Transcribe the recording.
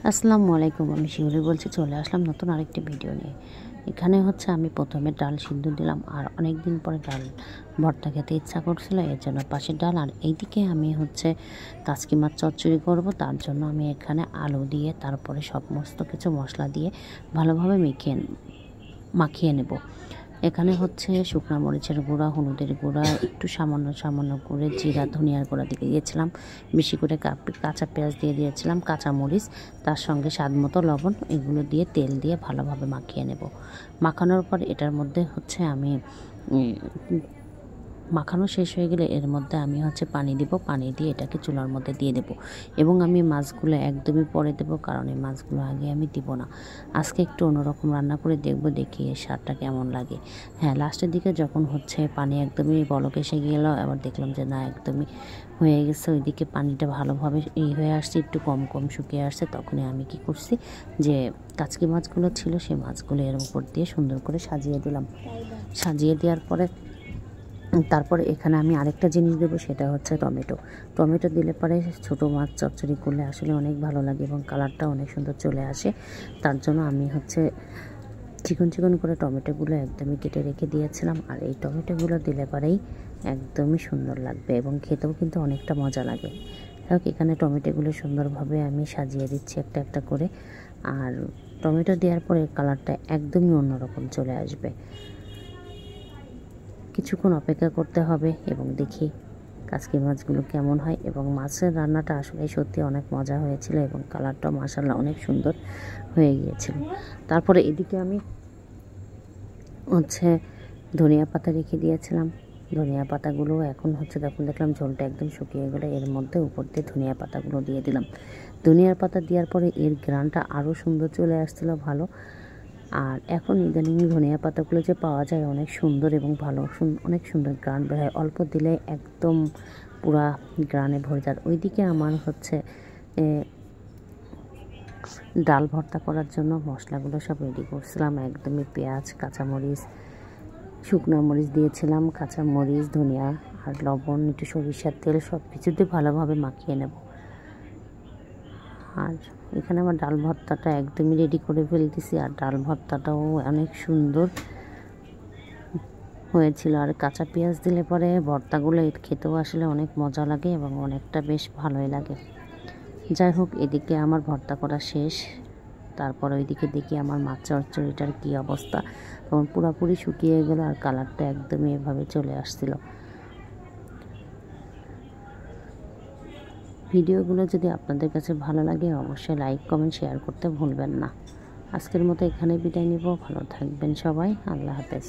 আসসালামু আলাইকুম। আমি শিউলি বলছি, চলে আসলাম নতুন আরেকটি ভিডিও নিয়ে। এখানে হচ্ছে আমি প্রথমে ডাল সিদ্ধ দিলাম, আর অনেক দিন পরে ডাল ভর্তা খেতে ইচ্ছা করছিল, এর জন্য পাশের ডাল। আর এইদিকে আমি হচ্ছে কাচকি মাছ চচ্চড়ি করব, তার জন্য আমি এখানে আলু দিয়ে তারপরে সমস্ত কিছু মশলা দিয়ে ভালোভাবে মাখিয়ে নেব। এখানে হচ্ছে শুকনো মরিচের গুঁড়া, হলুদের গুঁড়া, একটু সামান্য করে জিরা ধনিয়ার গুঁড়া দিয়ে দিয়েছিলাম, বেশি করে কাঁচা পেঁয়াজ দিয়ে দিয়েছিলাম, কাঁচা মরিচ, তার সঙ্গে স্বাদ মতো লবণ, এগুলো দিয়ে তেল দিয়ে ভালোভাবে মাখিয়ে নেব। মাখানোর পর এটার মধ্যে হচ্ছে আমি মাখানো শেষ হয়ে গেলে এর মধ্যে আমি হচ্ছে পানি দিব, পানি দিয়ে এটাকে চুলার মধ্যে দিয়ে দেব। এবং আমি মাছগুলো একদমই পরে দেব, কারণ এই মাছগুলো আগে আমি দিব না। আজকে একটু অন্যরকম রান্না করে দেখব, দেখি এর স্বাদটা কেমন লাগে। হ্যাঁ, লাস্টের দিকে যখন হচ্ছে পানি একদমই বলক এসে গেল, আবার দেখলাম যে না, একদমই হয়ে গেছে, ওইদিকে পানিটা ভালোভাবে হয়ে আসছে, একটু কম কম শুকিয়ে আসছে। তখনই আমি কি করছি, যে কাচকি মাছগুলো ছিল সেই মাছগুলো এর উপর দিয়ে সুন্দর করে সাজিয়ে দিলাম। সাজিয়ে দেওয়ার পরে তারপরে এখানে আমি আরেকটা জিনিস দেবো, সেটা হচ্ছে টমেটো দিলে পরে ছোটো মাছ চচ্চড়ি করলে আসলে অনেক ভালো লাগে এবং কালারটা অনেক সুন্দর চলে আসে। তার জন্য আমি হচ্ছে চিকন করে টমেটোগুলো একদমই কেটে রেখে দিয়েছিলাম। আর এই টমেটোগুলো দিলে পরেই একদমই সুন্দর লাগবে এবং খেতেও কিন্তু অনেকটা মজা লাগে। যাই হোক, এখানে টমেটোগুলো সুন্দরভাবে আমি সাজিয়ে দিচ্ছি একটা একটা করে। আর টমেটো দেওয়ার পরে কালারটা একদমই অন্যরকম চলে আসবে। কিছুক্ষণ অপেক্ষা করতে হবে এবং দেখি কাচকি মাছগুলো কেমন হয়। এবং মাছের রান্নাটা আসলে সত্যি অনেক মজা হয়েছিল এবং কালারটা মাশাআল্লাহ অনেক সুন্দর হয়ে গিয়েছিল। তারপরে এদিকে আমি হচ্ছে ধনিয়া পাতা রেখে দিয়েছিলাম। ধনিয়া পাতাগুলো এখন হচ্ছে দেখলাম ঝোলটা একদম শুকিয়ে গেলে এর মধ্যে উপর দিয়ে ধনিয়া পাতাগুলো দিয়ে দিলাম। ধনিয়ার পাতা দেওয়ার পরে এর ঘ্রাণটা আরও সুন্দর চলে আসছিল, ভালো। আর এখন ইদানিং ধনিয়া পাতাগুলো যে পাওয়া যায় অনেক সুন্দর এবং ভালো, অনেক সুন্দর গ্রান বের হয়, অল্প দিলে একদম পুরা গ্রানে ভরে যায়। ওইদিকে আমার হচ্ছে ডাল ভর্তা করার জন্য মশলাগুলো সব রেডি করছিলাম। একদমই পেঁয়াজ, কাঁচামরিচ, শুকনো মরিচ দিয়েছিলাম, কাঁচামরিচ, ধনিয়া আর লবণ, একটু সরিষার তেল, সব কিছু দিয়ে ভালোভাবে মাখিয়ে নেব। আর এখানে আমার ডাল ভর্তাটা একদমই রেডি করে ফেলতেছি। আর ডাল ভর্তাটাও অনেক সুন্দর হয়েছিল। আর কাঁচা পেঁয়াজ দিলে পরে ভর্তাগুলো খেতেও আসলে অনেক মজা লাগে এবং অনেকটা বেশ ভালোই লাগে। যাই হোক, এদিকে আমার ভর্তা করা শেষ। তারপর ওইদিকে দেখি আমার মাছ চচ্চড়িটার কী অবস্থা, তখন পুরোপুরি শুকিয়ে গেল আর কালারটা একদমই এভাবে চলে আসছিল। ভিডিওগুলো যদি আপনাদের কাছে ভালো লাগে অবশ্যই লাইক, কমেন্ট, শেয়ার করতে ভুলবেন না। আজকের মতো এখানে বিদায় নিব। ভালো থাকবেন সবাই। আল্লাহ হাফেজ।